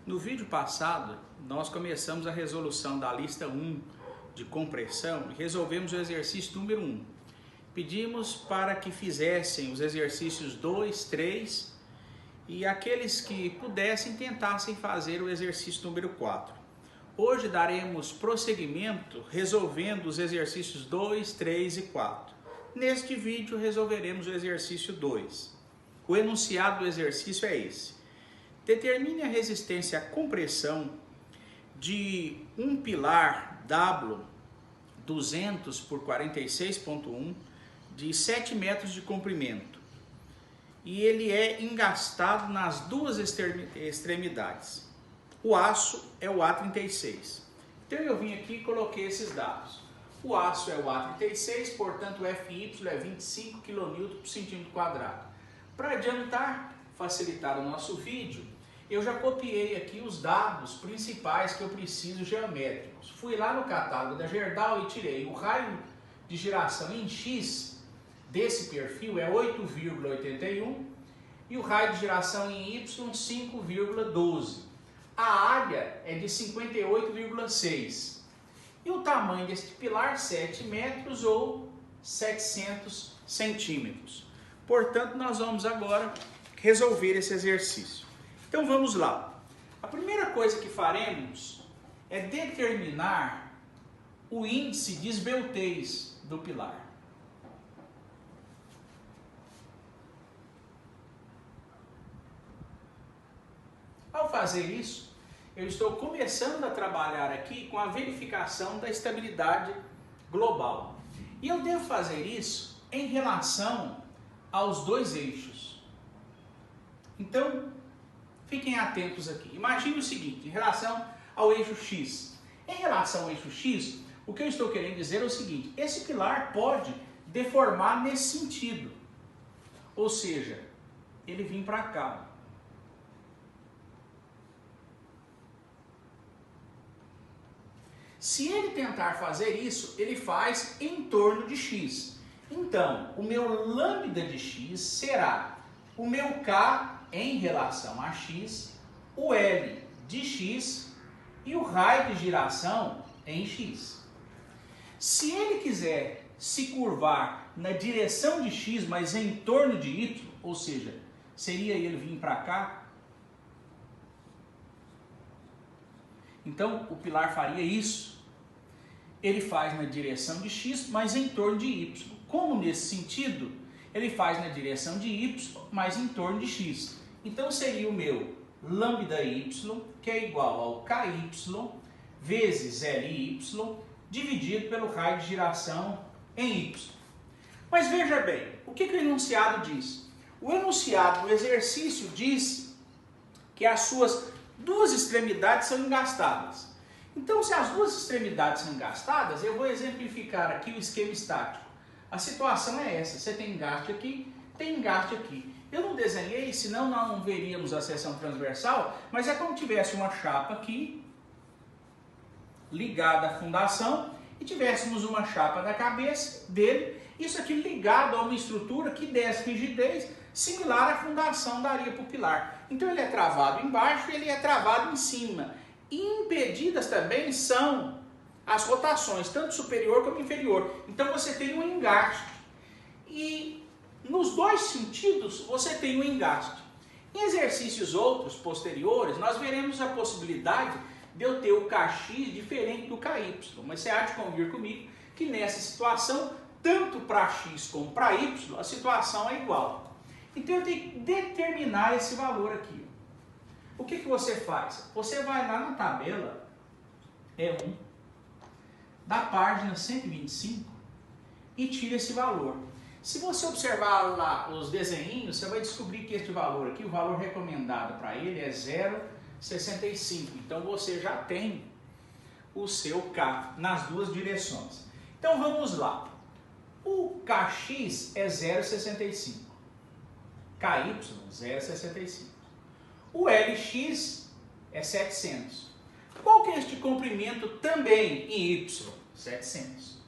No vídeo passado, nós começamos a resolução da lista 1 de compressão e resolvemos o exercício número 1. Pedimos para que fizessem os exercícios 2, 3 e aqueles que pudessem tentassem fazer o exercício número 4. Hoje daremos prosseguimento resolvendo os exercícios 2, 3 e 4. Neste vídeo resolveremos o exercício 2. O enunciado do exercício é esse. Determine a resistência à compressão de um pilar W 200 por 46,1 de 7 metros de comprimento. E ele é engastado nas duas extremidades. O aço é o A36. Então eu vim aqui e coloquei esses dados. O aço é o A36, portanto o FY é 25 kN por centímetro quadrado. Para adiantar, facilitar o nosso vídeo, eu já copiei aqui os dados principais que eu preciso geométricos. Fui lá no catálogo da Gerdau e tirei o raio de giração em X desse perfil é 8,81 e o raio de giração em Y 5,12. A área é de 58,6 e o tamanho deste pilar 7 metros ou 700 centímetros. Portanto, nós vamos agora resolver esse exercício. Então vamos lá. A primeira coisa que faremos é determinar o índice de esbeltez do pilar. Ao fazer isso, eu estou começando a trabalhar aqui com a verificação da estabilidade global. E eu devo fazer isso em relação aos dois eixos. Então, fiquem atentos aqui. Imagine o seguinte, em relação ao eixo X. Em relação ao eixo X, o que eu estou querendo dizer é o seguinte, esse pilar pode deformar nesse sentido. Ou seja, ele vir para cá. Se ele tentar fazer isso, ele faz em torno de X. Então, o meu lambda de X será o meu K em relação a X, o L de X e o raio de giração em X. Se ele quiser se curvar na direção de X, mas em torno de Y, ou seja, seria ele vir para cá, então o pilar faria isso. Ele faz na direção de X, mas em torno de Y. Como nesse sentido, ele faz na direção de Y, mas em torno de X. Então seria o meu lambda y, que é igual ao ky vezes ly, dividido pelo raio de giração em y. Mas veja bem, o que o enunciado diz? O enunciado do exercício diz que as suas duas extremidades são engastadas. Então, se as duas extremidades são engastadas, eu vou exemplificar aqui o esquema estático. A situação é essa, você tem engaste aqui, tem engaste aqui. Eu não desenhei, senão não veríamos a seção transversal, mas é como tivesse uma chapa aqui, ligada à fundação, e tivéssemos uma chapa na cabeça dele, isso aqui ligado a uma estrutura que desse rigidez, similar à fundação daria para o pilar. Então ele é travado embaixo e ele é travado em cima. E impedidas também são as rotações, tanto superior como inferior. Então você tem um engaste. E nos dois sentidos você tem um engaste. Em exercícios outros, posteriores, nós veremos a possibilidade de eu ter o Kx diferente do Ky. Mas você há de convir comigo que nessa situação, tanto para x como para y, a situação é igual. Então eu tenho que determinar esse valor aqui. O que você faz? Você vai lá na tabela E1 da página 125 e tira esse valor. Se você observar lá os desenhinhos, você vai descobrir que este valor aqui, o valor recomendado para ele é 0,65. Então você já tem o seu K nas duas direções. Então vamos lá. O Kx é 0,65. Ky, 0,65. O Lx é 700. Qual que é este comprimento também em Y? 700.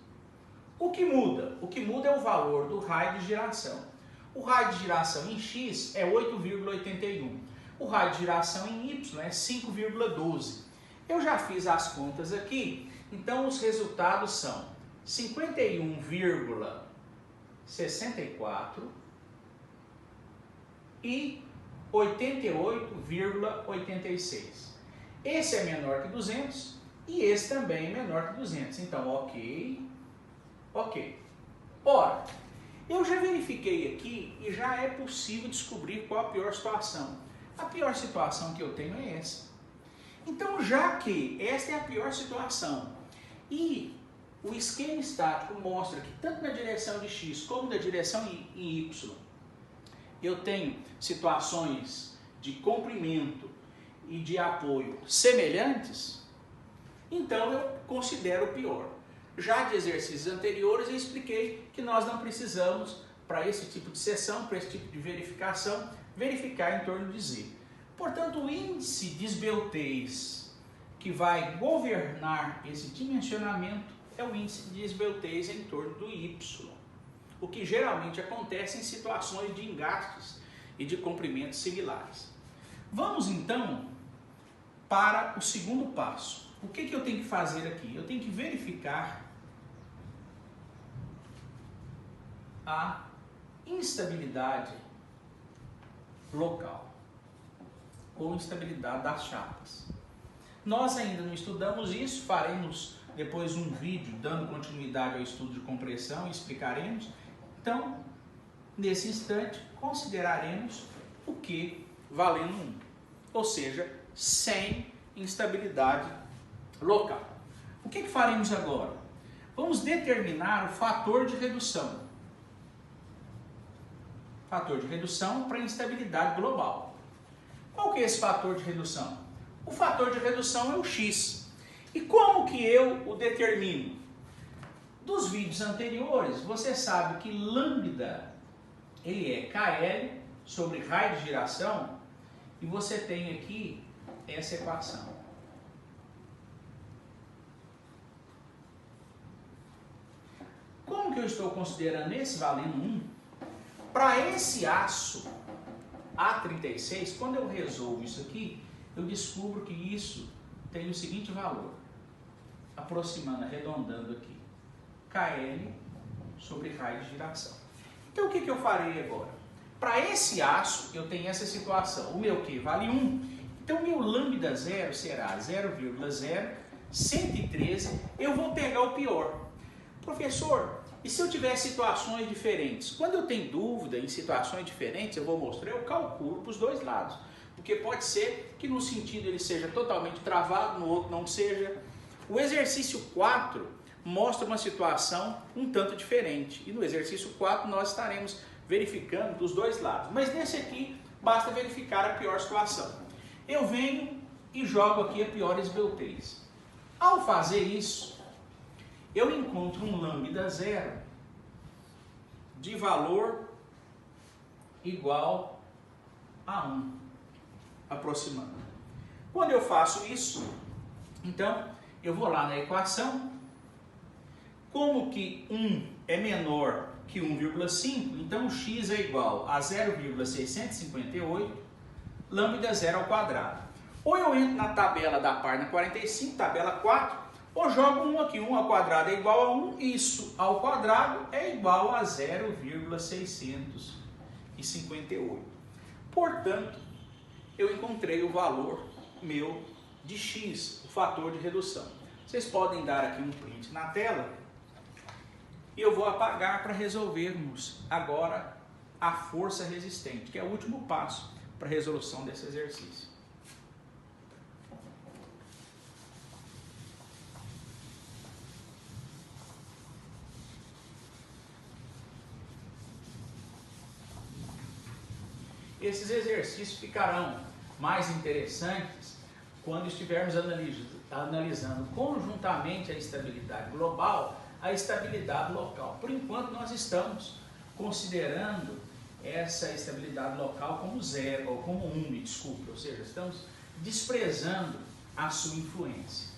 O que muda? O que muda é o valor do raio de giração. O raio de giração em X é 8,81. O raio de giração em Y é 5,12. Eu já fiz as contas aqui, então os resultados são 51,64 e 88,86. Esse é menor que 200 e esse também é menor que 200. Então, ok. Ora, eu já verifiquei aqui e já é possível descobrir qual a pior situação. A pior situação que eu tenho é essa. Então, já que esta é a pior situação e o esquema estático mostra que tanto na direção de x como na direção em y, eu tenho situações de comprimento e de apoio semelhantes, então eu considero o pior. Já de exercícios anteriores eu expliquei que nós não precisamos, para esse tipo de seção, para esse tipo de verificação, verificar em torno de z. Portanto, o índice de esbeltez que vai governar esse dimensionamento é o índice de esbeltez em torno do y, o que geralmente acontece em situações de engastes e de comprimentos similares. Vamos então para o segundo passo. O que eu tenho que fazer aqui? Eu tenho que verificar a instabilidade local ou instabilidade das chapas. Nós ainda não estudamos isso, faremos depois um vídeo dando continuidade ao estudo de compressão e explicaremos. Então, nesse instante, consideraremos o Q valendo 1, ou seja, sem instabilidade local. O que faremos agora? Vamos determinar o fator de redução. Fator de redução para instabilidade global. Qual que é esse fator de redução? O fator de redução é o x. E como que eu o determino? Dos vídeos anteriores, você sabe que lambda ele é KL sobre raio de giração e você tem aqui essa equação. Como que eu estou considerando esse valendo 1? Para esse aço A36, quando eu resolvo isso aqui, eu descubro que isso tem o seguinte valor, aproximando, arredondando aqui, KL sobre raio de giração. Então o que eu farei agora? Para esse aço, eu tenho essa situação, o meu Q vale 1, então o meu lambda zero será 0,0113, eu vou pegar o pior. Professor, e se eu tiver situações diferentes? Quando eu tenho dúvida em situações diferentes, eu vou mostrar, eu calculo para os dois lados. Porque pode ser que no sentido ele seja totalmente travado, no outro não seja. O exercício 4 mostra uma situação um tanto diferente. E no exercício 4 nós estaremos verificando dos dois lados. Mas nesse aqui, basta verificar a pior situação. Eu venho e jogo aqui a pior esbeltez. Ao fazer isso, eu encontro um lambda zero de valor igual a 1, aproximando. Quando eu faço isso, então eu vou lá na equação, como que 1 é menor que 1,5, então o x é igual a 0,658 lambda zero ao quadrado. Ou eu entro na tabela da página 45, tabela 4, ou jogo 1 aqui, 1 ao quadrado é igual a 1, isso ao quadrado é igual a 0,658. Portanto, eu encontrei o valor meu de x, o fator de redução. Vocês podem dar aqui um print na tela e eu vou apagar para resolvermos agora a força resistente, que é o último passo para a resolução desse exercício. Esses exercícios ficarão mais interessantes quando estivermos analisando conjuntamente a estabilidade global, a estabilidade local. Por enquanto nós estamos considerando essa estabilidade local como 0, ou como 1, me desculpe, ou seja, estamos desprezando a sua influência.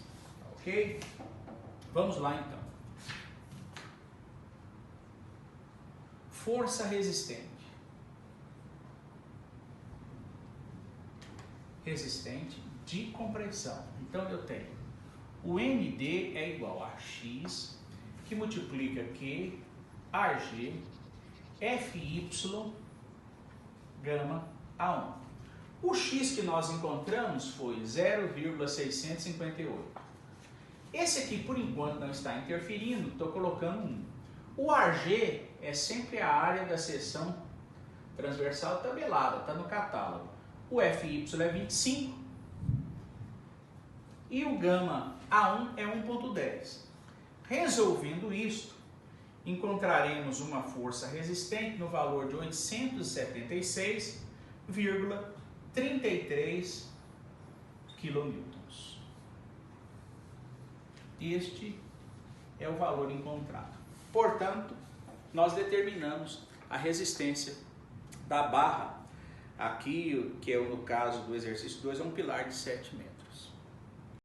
Ok? Vamos lá então. Força resistente. resistente de compressão. Então eu tenho o MD é igual a X, que multiplica Q, AG, FY, gama A1. O X que nós encontramos foi 0,658. Esse aqui, por enquanto, não está interferindo, estou colocando 1. O AG é sempre a área da seção transversal tabelada, está no catálogo. O FY é 25 e o gama A1 é 1,10. Resolvendo isto, encontraremos uma força resistente no valor de 876,33 kN. Este é o valor encontrado. Portanto, nós determinamos a resistência da barra, aqui, que é no caso do exercício 2, é um pilar de 7 metros.